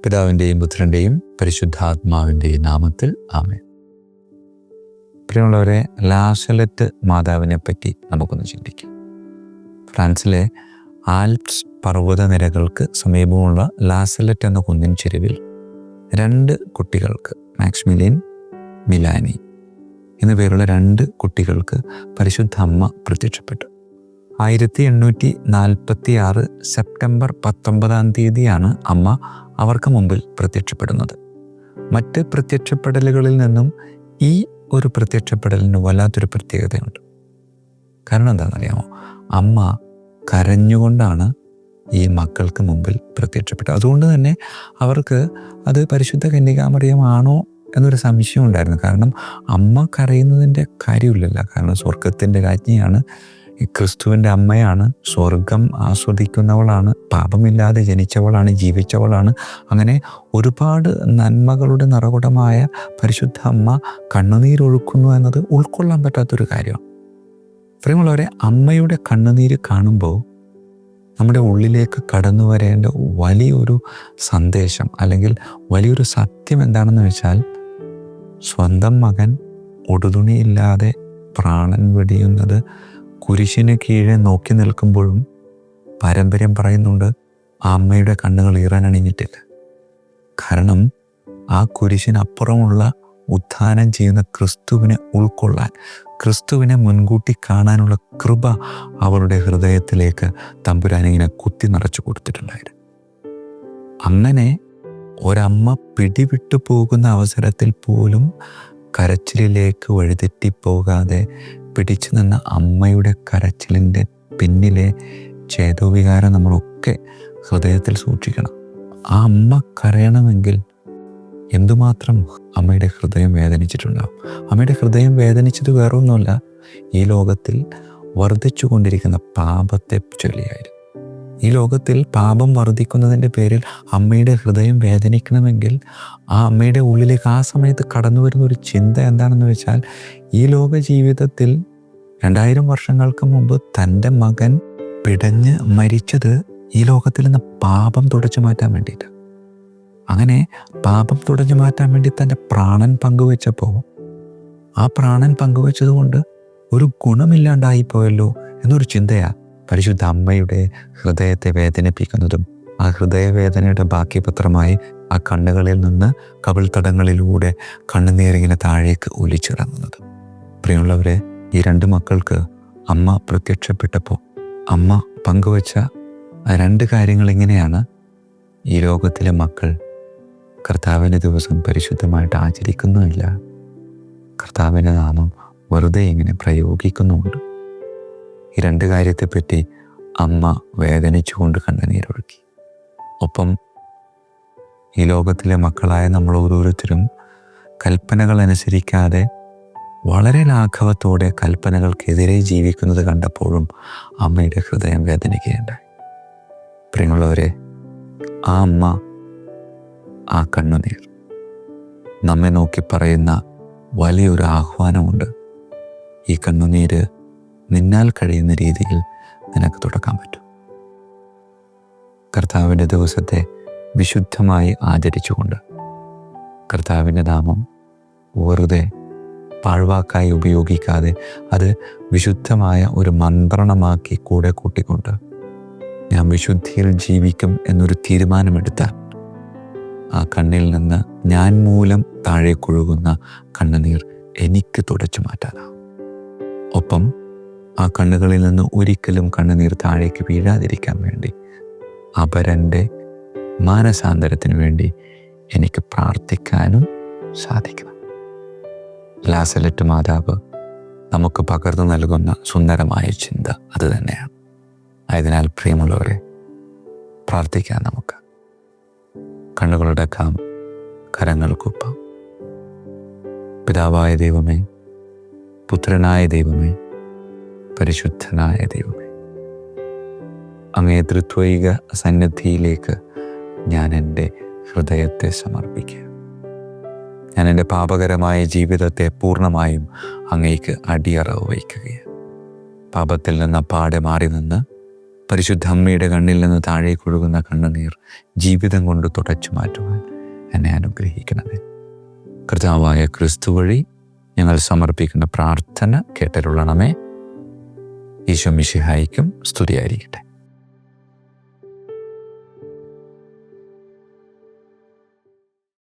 പിതാവിൻ്റെയും പുത്രൻ്റെയും പരിശുദ്ധാത്മാവിൻ്റെയും നാമത്തിൽ ആമേൻ. പ്രിയമുള്ളവരെ, ലാസലറ്റ് മാതാവിനെ പറ്റി നമുക്കൊന്ന് ചിന്തിക്കാം. ഫ്രാൻസിലെ ആൽപ്സ് പർവ്വതനിരകൾക്ക് സമീപമുള്ള ലാസലറ്റ് എന്ന കുന്നിൻ ചെരുവിൽ 2 കുട്ടികൾക്ക്, മാക്സിമിലിയൻ, മിലാനി എന്നു പേരുള്ള 2 കുട്ടികൾക്ക് പരിശുദ്ധ അമ്മ പ്രത്യക്ഷപ്പെട്ടു. 1846 സെപ്റ്റംബർ 19 അമ്മ അവർക്ക് മുമ്പിൽ പ്രത്യക്ഷപ്പെടുന്നത്. മറ്റ് പ്രത്യക്ഷപ്പെടലുകളിൽ നിന്നും ഈ ഒരു പ്രത്യക്ഷപ്പെടലിന് വല്ലാത്തൊരു പ്രത്യേകതയുണ്ട്. കാരണം എന്താണെന്നറിയാമോ? അമ്മ കരഞ്ഞുകൊണ്ടാണ് ഈ മക്കൾക്ക് മുമ്പിൽ പ്രത്യക്ഷപ്പെട്ടത്. അതുകൊണ്ട് തന്നെ അവർക്ക് അത് പരിശുദ്ധ കന്യകാമറിയമാണോ എന്നൊരു സംശയം ഉണ്ടായിരുന്നു. കാരണം അമ്മ കരയുന്നതിൻ്റെ കാര്യമില്ലല്ലോ. കാരണം സ്വർഗത്തിൻ്റെ രാജ്ഞിയാണ്, ക്രിസ്തുവിൻ്റെ അമ്മയാണ്, സ്വർഗം ആസ്വദിക്കുന്നവളാണ്, പാപമില്ലാതെ ജനിച്ചവളാണ്, ജീവിച്ചവളാണ്. അങ്ങനെ ഒരുപാട് നന്മകളുടെ നിറകുടമായ പരിശുദ്ധ അമ്മ കണ്ണുനീരൊഴുക്കുന്നു എന്നത് ഉൾക്കൊള്ളാൻ പറ്റാത്തൊരു കാര്യമാണ്. പ്രിയമുള്ളവരെ, അമ്മയുടെ കണ്ണുനീര് കാണുമ്പോൾ നമ്മുടെ ഉള്ളിലേക്ക് കടന്നു വരേണ്ട വലിയൊരു സന്ദേശം അല്ലെങ്കിൽ വലിയൊരു സത്യം എന്താണെന്ന് വെച്ചാൽ, സ്വന്തം മകൻ ഉടുതുണിയില്ലാതെ പ്രാണൻ വെടിയുന്നത് കുരിശിന് കീഴെ നോക്കി നിൽക്കുമ്പോഴും പാരമ്പര്യം പറയുന്നുണ്ട് ആ അമ്മയുടെ കണ്ണുകൾ ഈറാനണിഞ്ഞിട്ടില്ല. കാരണം ആ കുരിശിനപ്പുറമുള്ള ഉത്ഥാനം ചെയ്യുന്ന ക്രിസ്തുവിനെ ഉൾക്കൊള്ളാൻ, ക്രിസ്തുവിനെ മുൻകൂട്ടി കാണാനുള്ള കൃപ അവളുടെ ഹൃദയത്തിലേക്ക് തമ്പുരാനിങ്ങനെ കുത്തി നിറച്ചു കൊടുത്തിട്ടുണ്ടായിരുന്നു. അങ്ങനെ ഒരമ്മ പിടിവിട്ടു പോകുന്ന അവസരത്തിൽ പോലും കരച്ചിലിലേക്ക് വഴിതെറ്റിപ്പോകാതെ പിടിച്ചു നിന്ന അമ്മയുടെ കരച്ചിലിൻ്റെ പിന്നിലെ ചേതോവികാരം നമ്മളൊക്കെ ഹൃദയത്തിൽ സൂക്ഷിക്കണം. ആ അമ്മ കരയണമെങ്കിൽ എന്തുമാത്രം അമ്മയുടെ ഹൃദയം വേദനിച്ചിട്ടുണ്ടാവും. അമ്മയുടെ ഹൃദയം വേദനിച്ചത് വേറൊന്നുമല്ല, ഈ ലോകത്തിൽ വർദ്ധിച്ചു കൊണ്ടിരിക്കുന്ന പാപത്തെ ചൊല്ലിയായിരുന്നു. ഈ ലോകത്തിൽ പാപം വർദ്ധിക്കുന്നതിൻ്റെ പേരിൽ അമ്മയുടെ ഹൃദയം വേദനിക്കണമെങ്കിൽ ആ അമ്മയുടെ ഉള്ളിലേക്ക് ആ സമയത്ത് കടന്നു വരുന്ന ഒരു ചിന്ത എന്താണെന്ന് വെച്ചാൽ, ഈ ലോക ജീവിതത്തിൽ 2000 വർഷങ്ങൾക്ക് മുമ്പ് തൻ്റെ മകൻ പിടഞ്ഞ് മരിച്ചത് ഈ ലോകത്തിൽ നിന്ന് പാപം തുടച്ചു മാറ്റാൻ വേണ്ടിയിട്ട്. അങ്ങനെ പാപം തുടച്ചു മാറ്റാൻ വേണ്ടി തൻ്റെ പ്രാണൻ പങ്കുവെച്ചപ്പോൾ ആ പ്രാണൻ പങ്കുവെച്ചതുകൊണ്ട് ഒരു ഗുണമില്ലാണ്ടായിപ്പോയല്ലോ എന്നൊരു ചിന്തയാണ് പരിശുദ്ധ അമ്മയുടെ ഹൃദയത്തെ വേദനിപ്പിക്കുന്നതും ആ ഹൃദയവേദനയുടെ ബാക്കി പത്രമായി ആ കണ്ണുകളിൽ നിന്ന് കവിൾത്തടങ്ങളിലൂടെ കണ്ണുനീരിങ്ങനെ താഴേക്ക് ഒലിച്ചിറങ്ങുന്നത്. പ്രിയമുള്ളവരെ, ഈ 2 മക്കൾക്ക് അമ്മ പ്രത്യക്ഷപ്പെട്ടപ്പോൾ അമ്മ പങ്കുവച്ച ആ 2 കാര്യങ്ങൾ ഇങ്ങനെയാണ്. ഈ ലോകത്തിലെ മക്കൾ കർത്താവിൻ്റെ ദിവസം പരിശുദ്ധമായിട്ട് ആചരിക്കുന്നുമില്ല, കർത്താവിൻ്റെ നാമം വെറുതെ ഇങ്ങനെ പ്രയോഗിക്കുന്നുമുണ്ട്. ഈ 2 കാര്യത്തെപ്പറ്റി അമ്മ വേദനിച്ചുകൊണ്ട് കണ്ണുനീരൊഴുക്കി. ഒപ്പം ഈ ലോകത്തിലെ മക്കളായ നമ്മൾ ഓരോരുത്തരും കൽപ്പനകൾ അനുസരിക്കാതെ വളരെ ലാഘവത്തോടെ കൽപ്പനകൾക്കെതിരെ ജീവിക്കുന്നത് കണ്ടപ്പോഴും അമ്മയുടെ ഹൃദയം വേദനിക്കുകയുണ്ടായി. പ്രിയമുള്ളവരെ, ആ അമ്മ, ആ കണ്ണുനീർ നമ്മെ നോക്കി പറയുന്ന വലിയൊരു ആഹ്വാനമുണ്ട്. ഈ കണ്ണുനീര് നിന്നാൽ കഴിയുന്ന രീതിയിൽ നിനക്ക് തുടക്കാൻ പറ്റും. കർത്താവിൻ്റെ ദിവസത്തെ വിശുദ്ധമായി ആചരിച്ചുകൊണ്ട് കർത്താവിൻ്റെ നാമം വെറുതെ പാഴ്വാക്കായി ഉപയോഗിക്കാതെ അത് വിശുദ്ധമായ ഒരു മന്ത്രണമാക്കി കൂടെ കൂട്ടിക്കൊണ്ട് ഞാൻ വിശുദ്ധിയിൽ ജീവിക്കും എന്നൊരു തീരുമാനമെടുത്താൽ ആ കണ്ണിൽ നിന്ന് ഞാൻ മൂലം താഴേക്കൊഴുകുന്ന കണ്ണുനീർ എനിക്ക് തുടച്ചു മാറ്റാനാവും. ഒപ്പം ആ കണ്ണുകളിൽ നിന്ന് ഒരിക്കലും കണ്ണുനീർ താഴേക്ക് വീഴാതിരിക്കാൻ വേണ്ടി അപരൻ്റെ മാനസാന്തരത്തിന് വേണ്ടി എനിക്ക് പ്രാർത്ഥിക്കാനും സാധിക്കണം. ലാസലറ്റ് മാതാവ് നമുക്ക് പകർന്നു നൽകുന്ന സുന്ദരമായ ചിന്ത അത് തന്നെയാണ്. ആയതിനാൽ പ്രിയമുള്ളവരെ, പ്രാർത്ഥിക്കാൻ നമുക്ക്. കണ്ണുകളടക്കാം, കരങ്ങൾക്കൊപ്പം. പിതാവായ ദൈവമേ, പുത്രനായ ദൈവമേ, പരിശുദ്ധനായ ദൈവമേ, അങ്ങേ ത്രിത്വൈക സന്നിധിയിലേക്ക് ഞാൻ എൻ്റെ ഹൃദയത്തെ സമർപ്പിക്കുക. ഞാൻ എൻ്റെ പാപകരമായ ജീവിതത്തെ പൂർണ്ണമായും അങ്ങേക്ക് അടിയറവ് വയ്ക്കുകയാണ്. പാപത്തിൽ നിന്ന് അപ്പാടെ മാറി നിന്ന് പരിശുദ്ധ അമ്മയുടെ കണ്ണിൽ നിന്ന് താഴേക്ക് ഒഴുകുന്ന കണ്ണുനീർ ജീവിതം കൊണ്ട് തുടച്ചു മാറ്റുവാൻ എന്നെ അനുഗ്രഹിക്കണമേ. കർത്താവായ ക്രിസ്തു വഴി ഞങ്ങൾ സമർപ്പിക്കുന്ന പ്രാർത്ഥന കേട്ടരുളണമേ. ഈശോ മിശിഹായിക്കും സ്തുതിയായിരിക്കട്ടെ.